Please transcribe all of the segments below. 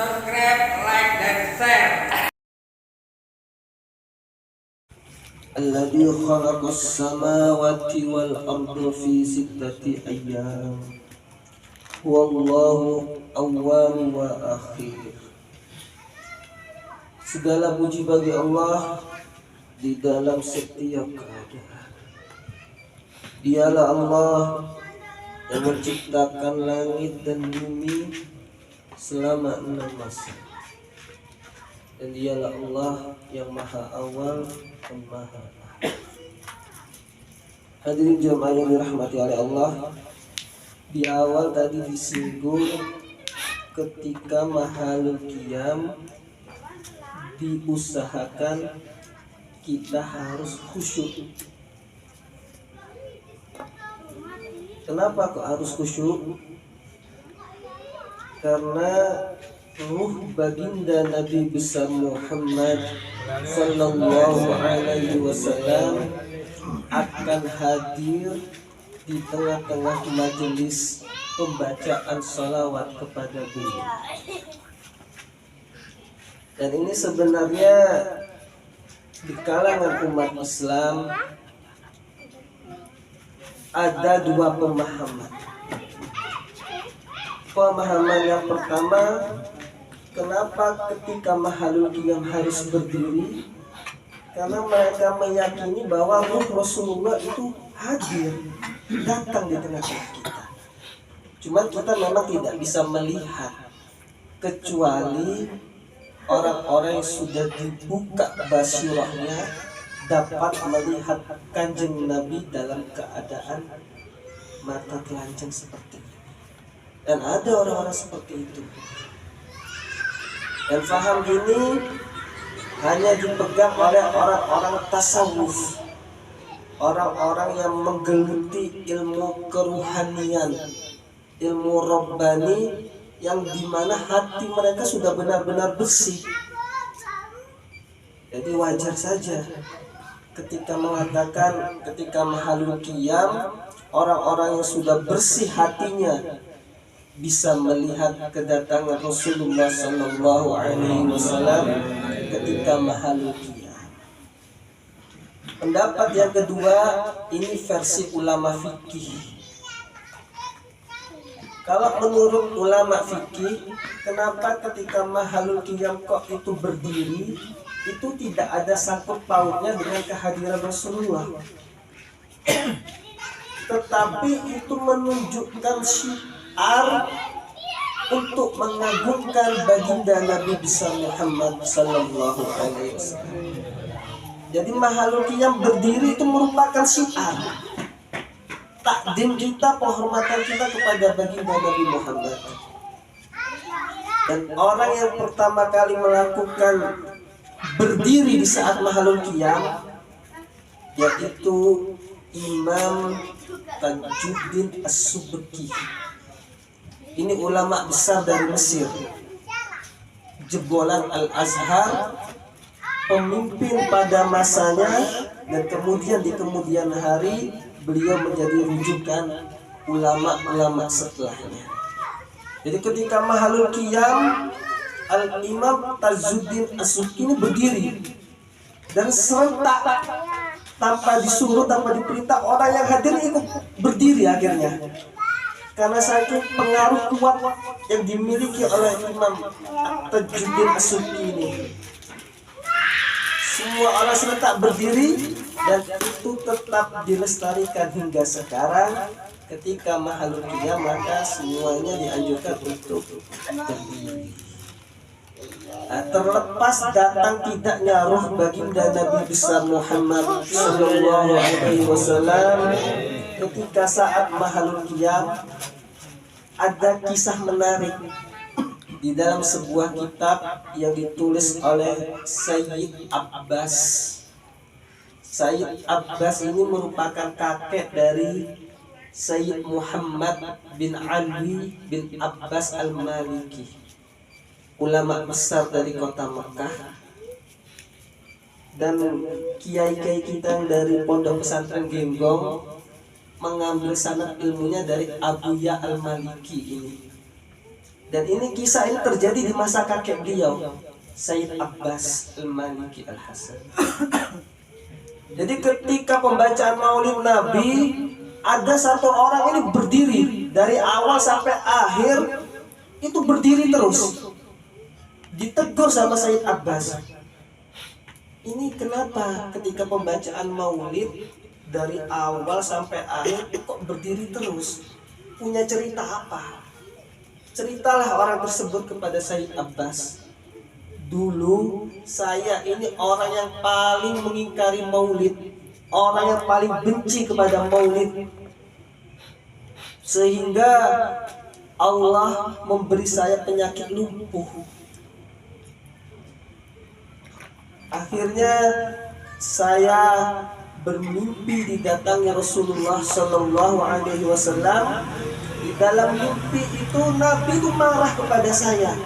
subscribe, like, dan share. الذي خلق السماوات والأرض في 6 أيام هو الله awal wa akhir. Segala puji bagi Allah di dalam setiap keadaan. Dialah Allah yang menciptakan langit dan bumi selama 6 masa. Dan dialah Allah yang maha awal dan maha akhir. Hadirin jemaah yang dirahmati oleh Allah, di awal tadi disinggung ketika mahalul qiyam diusahakan kita harus khusyuk. Kenapa kok harus khusyuk? Karena ruh baginda Nabi besar Muhammad sallallahu alaihi wasallam akan hadir di tengah-tengah majelis pembacaan salawat kepada beliau. Dan ini sebenarnya di kalangan umat Islam ada 2 pemahaman. Pemahaman yang pertama, kenapa ketika mahalul qiyam harus berdiri? Karena mereka meyakini bahwa ruh Rasulullah itu hadir, datang di tengah-tengah kita. Cuma kita memang tidak bisa melihat, kecuali orang-orang yang sudah dibuka basirahnya dapat melihat Kanjeng Nabi dalam keadaan mata telanjang seperti ini. Dan ada orang-orang seperti itu. Dan faham ini hanya dipegang oleh orang-orang tasawuf, orang-orang yang menggeluti ilmu keruhanian, ilmu robbani, yang dimana hati mereka sudah benar-benar bersih. Jadi wajar saja ketika mengatakan ketika mahalul qiyam, orang-orang yang sudah bersih hatinya bisa melihat kedatangan Rasulullah sallallahu alaihi wasallam ketika mahalul qiyam. Pendapat yang kedua, ini versi ulama fikih. Kalau menurut ulama fikih, kenapa ketika mahalul qiyam kok itu berdiri, itu tidak ada sangkut pautnya dengan kehadiran Rasulullah. Tetapi itu menunjukkan syiar untuk mengagungkan baginda Nabi besar Muhammad sallallahu alaihi wasallam. Jadi mahalul qiyam berdiri itu merupakan syiar takdim kita, penghormatan kita kepada baginda Nabi Muhammad. Dan orang yang pertama kali melakukan berdiri di saat mahalul qiyam yaitu Imam Tajuddin As-Subki. Ini ulama besar dari Mesir, jebolan Al-Azhar, pemimpin pada masanya, dan kemudian di kemudian hari beliau menjadi rujukan ulama-ulama setelahnya. Jadi ketika mahalul qiyam, Al-Imam Tajuddin As-Subki ini berdiri dan serentak tanpa disuruh, tanpa diperintah, orang yang hadir ikut berdiri akhirnya. Karena saking pengaruh kuat yang dimiliki oleh Imam Tajuddin As-Subki ini, semua orang serentak berdiri, dan itu tetap dilestarikan hingga sekarang. Ketika mahalul qiyam maka semuanya dianjurkan untuk berdiri. Terlepas datang tidaknya roh baginda Nabi besar Muhammad sallallahu alaihi wasallam, ketika saat mahalul qiyam ada kisah menarik di dalam sebuah kitab yang ditulis oleh Sayyid Abbas. Sayyid Abbas ini merupakan kakek dari Sayyid Muhammad bin Ali bin Abbas Al-Maliki, ulama besar dari kota Mekah. Dan kiai-kiai kita dari pondok pesantren Genggong mengambil sanad ilmunya dari Abu Ya Al-Maliki ini. Dan ini kisah ini terjadi di masa kakek beliau, Sayyid Abbas Al-Maliki Al-Hasan. Jadi ketika pembacaan Maulid Nabi, ada satu orang ini berdiri dari awal sampai akhir, itu berdiri terus. Ditegur sama Sayyid Abbas. Ini kenapa ketika pembacaan Maulid dari awal sampai akhir kok berdiri terus? Punya cerita apa? Ceritalah orang tersebut kepada Sayyid Abbas. Dulu saya ini orang yang paling mengingkari Maulid, orang yang paling benci kepada Maulid, sehingga Allah memberi saya penyakit lumpuh. Akhirnya saya bermimpi didatangi Rasulullah Shallallahu Alaihi Wasallam. Di dalam mimpi itu Nabi itu marah kepada saya.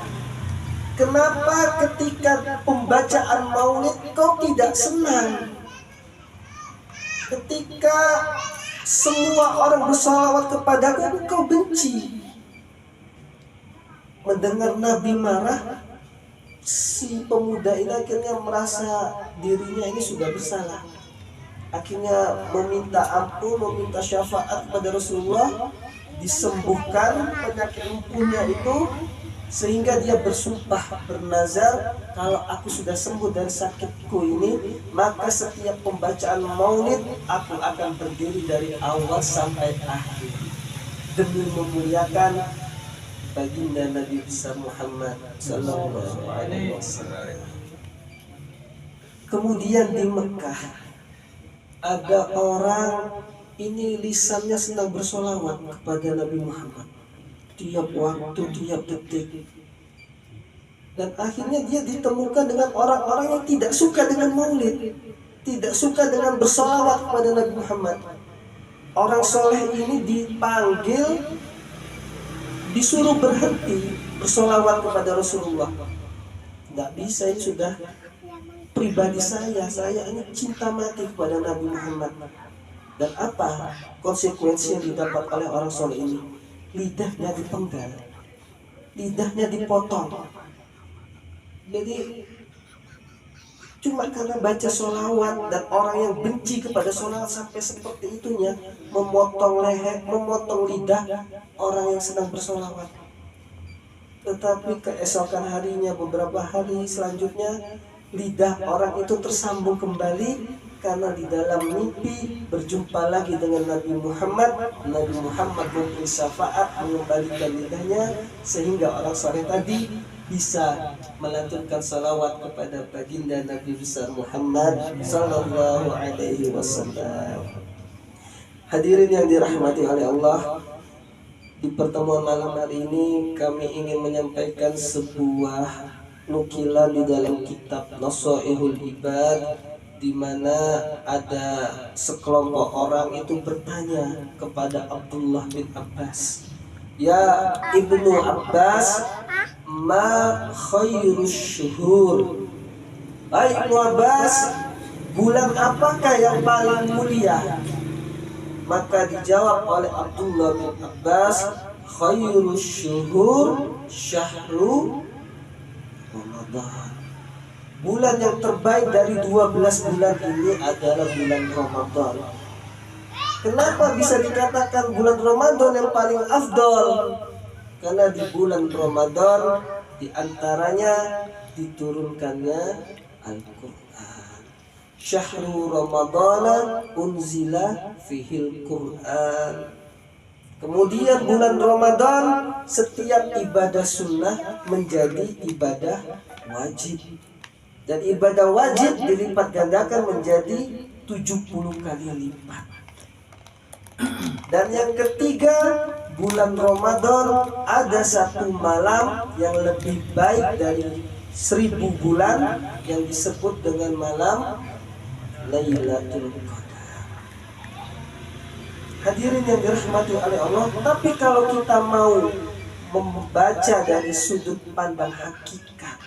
Kenapa ketika pembacaan Maulid kau tidak senang? Ketika semua orang bersalawat kepadaku kau benci. Mendengar Nabi marah, si pemuda ini akhirnya merasa dirinya ini sudah bersalah. Akhirnya meminta ampun, meminta syafaat kepada Rasulullah, disembuhkan penyakit lumpuhnya itu, sehingga dia bersumpah, bernazar, kalau aku sudah sembuh dari sakitku ini, maka setiap pembacaan Maulid aku akan berdiri dari awal sampai akhir demi memuliakan baginda Nabi besar Muhammad Sallallahu Alaihi Wasallam. Kemudian di Mekah ada orang ini lisannya sedang bersolawat kepada Nabi Muhammad tiap waktu, tiap detik. Dan akhirnya dia ditemukan dengan orang-orang yang tidak suka dengan Maulid, tidak suka dengan bersolawat kepada Nabi Muhammad. Orang soleh ini dipanggil, disuruh berhenti bersolawat kepada Rasulullah. Nggak bisa, ini sudah pribadi saya ini cinta mati kepada Nabi Muhammad. Dan apa konsekuensi yang didapat oleh orang soleh ini? Lidahnya dipenggal, lidahnya dipotong. Jadi cuma karena baca sholawat, dan orang yang benci kepada sholawat sampai seperti itunya, memotong leher, memotong lidah orang yang sedang bersolawat. Tetapi keesokan harinya, beberapa hari selanjutnya, lidah orang itu tersambung kembali karena di dalam mimpi berjumpa lagi dengan Nabi Muhammad. Nabi Muhammad memberi syafaat, mengembalikan lidahnya, sehingga orang soleh tadi bisa melantunkan salawat kepada baginda Nabi besar Muhammad Sallallahu Alaihi Wasallam. Hadirin yang dirahmati oleh Allah, di pertemuan malam hari ini kami ingin menyampaikan sebuah nukilan di dalam kitab Nasaihul Ibad, di mana ada sekelompok orang itu bertanya kepada Abdullah bin Abbas, "Ya Ibnu Abbas, ma khairus syuhur?" Hai Ibnu Abbas, bulan apakah yang paling mulia? Maka dijawab oleh Abdullah bin Abbas, khairus syuhur syahru Ramadan. Bulan yang terbaik dari 12 bulan ini adalah bulan Ramadan. Kenapa bisa dikatakan bulan Ramadan yang paling afdol? Karena di bulan Ramadan diantaranya diturunkannya Al-Quran. Syahru Ramadana unzila fihil Quran. Kemudian bulan Ramadan setiap ibadah sunnah menjadi ibadah wajib. Dan ibadah wajib dilipat gandakan menjadi 70 kali lipat. Dan yang ketiga, bulan Ramadan ada satu malam yang lebih baik dari 1000 bulan yang disebut dengan malam Lailatul Qadar. Hadirin yang dirahmati oleh Allah, tapi kalau kita mau membaca dari sudut pandang hakikat,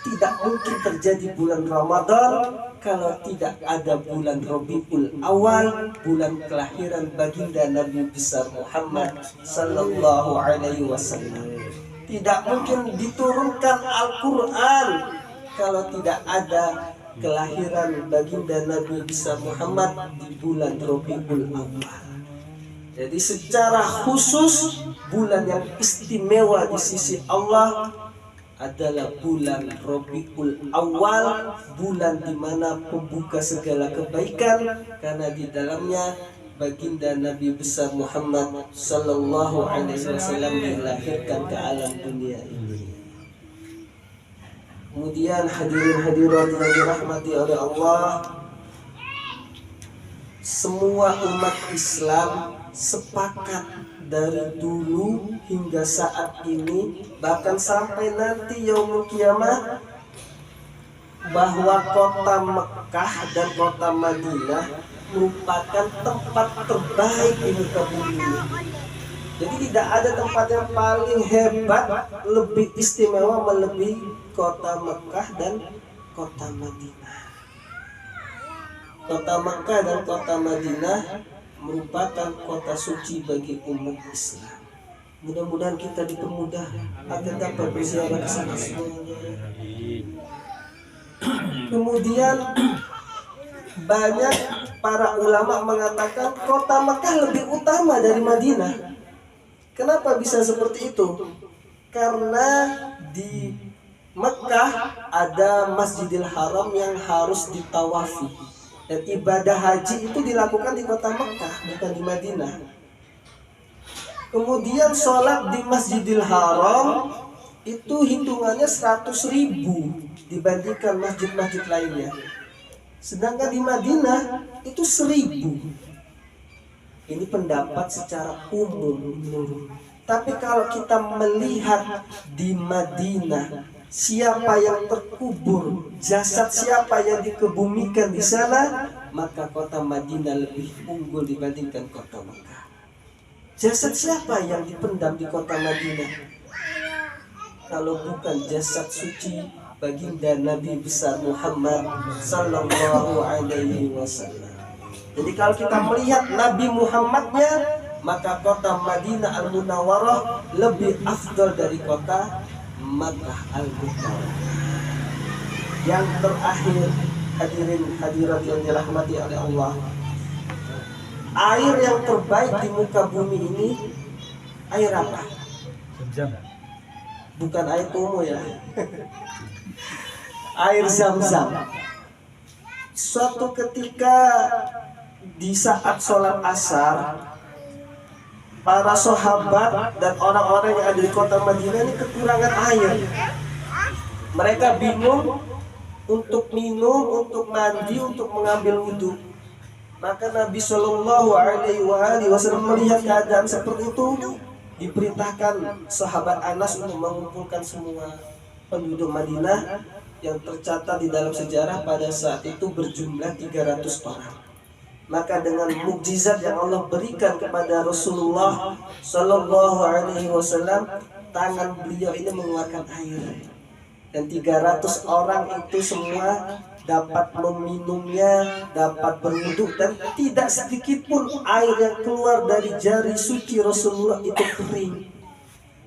tidak mungkin terjadi bulan Ramadan kalau tidak ada bulan Rabiul Awal, bulan kelahiran baginda Nabi besar Muhammad Sallallahu Alaihi Wasallam. Tidak mungkin diturunkan Al-Quran kalau tidak ada kelahiran baginda Nabi besar Muhammad di bulan Rabiul Awal. Jadi secara khusus bulan yang istimewa di sisi Allah adalah bulan Rabiul Awal, bulan di mana pembuka segala kebaikan, karena di dalamnya baginda Nabi besar Muhammad sallallahu alaihi wasallam dilahirkan ke alam dunia ini. Kemudian hadirin hadirat yang dirahmati oleh Allah, semua umat Islam sepakat dari dulu hingga saat ini, bahkan sampai nanti yaumul kiamah, bahwa kota Mekah dan kota Madinah merupakan tempat terbaik di muka bumi ini. Jadi tidak ada tempat yang paling hebat, lebih istimewa melebihi kota Mekah dan kota Madinah. Kota Mekah dan kota Madinah merupakan kota suci bagi umat Islam. Mudah-mudahan kita dipermudah agar dapat berziarah ke sana semuanya. Kemudian banyak para ulama mengatakan kota Mekah lebih utama dari Madinah. Kenapa bisa seperti itu? Karena di Mekah ada Masjidil Haram yang harus ditawafi, dan ibadah haji itu dilakukan di kota Mekah, bukan di Madinah. Kemudian sholat di Masjidil Haram itu hitungannya 100.000 dibandingkan masjid-masjid lainnya. Sedangkan di Madinah itu 1.000. Ini pendapat secara umum. Tapi kalau kita melihat di Madinah, siapa yang terkubur, jasad siapa yang dikebumikan di sana, maka kota Madinah lebih unggul dibandingkan kota Mekah. Jasad siapa yang dipendam di kota Madinah? Kalau bukan jasad suci baginda Nabi besar Muhammad sallallahu alaihi wasallam. Jadi kalau kita melihat Nabi Muhammadnya, maka kota Madinah Al-Munawwarah lebih afdal dari kota Makkah Al-Mukarramah. Yang terakhir, hadirin hadirat yang dirahmati oleh Allah, air yang terbaik di muka bumi ini air apa? Bukan air Komo ya. Air Zam-Zam. Suatu ketika di saat sholat asar, para sahabat dan orang-orang yang ada di kota Madinah ini kekurangan air. Mereka bingung untuk minum, untuk mandi, untuk mengambil wudhu. Maka Nabi Shallallahu Alaihi Wasallam melihat keadaan seperti itu, diperintahkan sahabat Anas untuk mengumpulkan semua penduduk Madinah yang tercatat di dalam sejarah pada saat itu berjumlah 300 orang. Maka dengan mukjizat yang Allah berikan kepada Rasulullah Sallallahu Alaihi Wasallam, tangan beliau ini mengeluarkan air, dan 300 orang itu semua dapat meminumnya, dapat berwudu, dan tidak sedikit pun air yang keluar dari jari suci Rasulullah itu kering.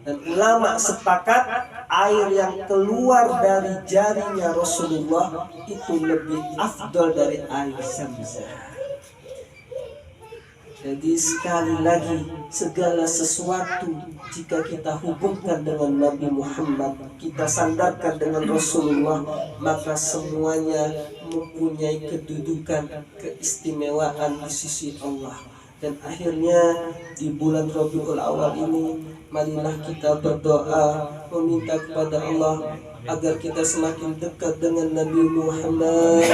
Dan ulama sepakat air yang keluar dari jarinya Rasulullah itu lebih afdal dari air Zam-Zam. Jadi sekali lagi, segala sesuatu jika kita hubungkan dengan Nabi Muhammad, kita sandarkan dengan Rasulullah, maka semuanya mempunyai kedudukan, keistimewaan di sisi Allah. Dan akhirnya di bulan Rabiul Awal ini, marilah kita berdoa meminta kepada Allah agar kita semakin dekat dengan Nabi Muhammad.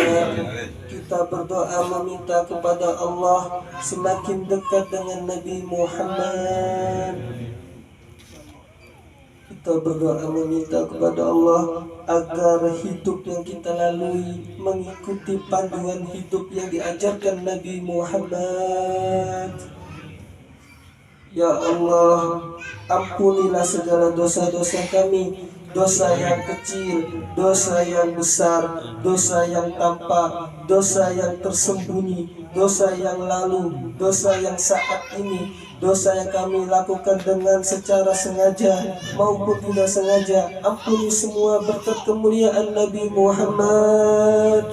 Kita berdoa meminta kepada Allah semakin dekat dengan Nabi Muhammad. Kita berdoa meminta kepada Allah agar hidup yang kita lalui mengikuti panduan hidup yang diajarkan Nabi Muhammad. Ya Allah, ampunilah segala dosa-dosa kami, dosa yang kecil, dosa yang besar, dosa yang tampak, dosa yang tersembunyi, dosa yang lalu, dosa yang saat ini, dosa yang kami lakukan dengan secara sengaja maupun tidak sengaja. Ampuni semua berkat kemuliaan Nabi Muhammad.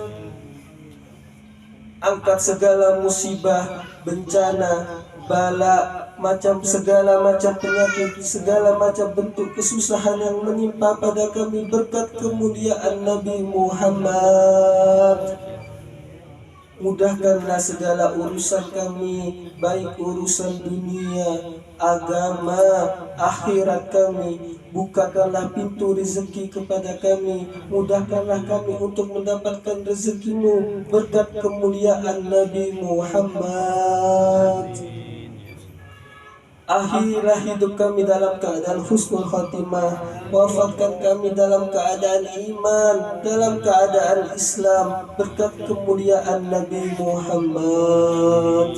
Angkat segala musibah, bencana, bala, segala macam penyakit, segala macam bentuk kesusahan yang menimpa pada kami berkat kemuliaan Nabi Muhammad. Mudahkanlah segala urusan kami, baik urusan dunia, agama, akhirat kami. Bukakanlah pintu rezeki kepada kami. Mudahkanlah kami untuk mendapatkan rezekimu berkat kemuliaan Nabi Muhammad. Akhirilah hidup kami dalam keadaan husnul khatimah. Wafatkan kami dalam keadaan iman, dalam keadaan Islam, berkat kemuliaan Nabi Muhammad.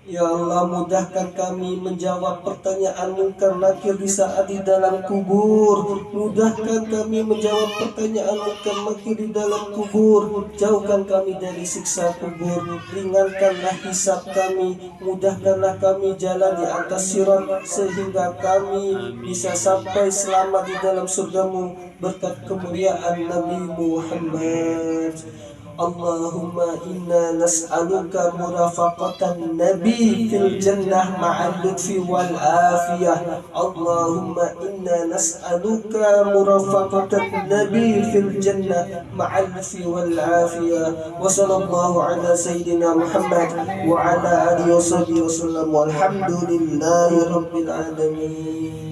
Ya Allah, mudahkan kami menjawab pertanyaan munkar nakir di saat di dalam kubur. Mudahkan kami menjawab pertanyaan munkar nakir di dalam kubur. Jauhkan kami dari siksa kubur. Ringankanlah hisab kami. Mudahkanlah kami jalan di atas sirat sehingga kami bisa sampai selamat di dalam surgamu berkat kemuliaan Nabi Muhammad. Allahumma inna nas'aluka murafaqatan nabi fil jannah ma'al lutfi wal afiyah. Allahumma inna nas'aluka murafaqatan nabi fil jannah ma'al lutfi wal afiyah. Wa sallallahu ala sayyidina Muhammad wa ala alihi wa sahbihi wa sallam. Walhamdulillahi rabbil alamin.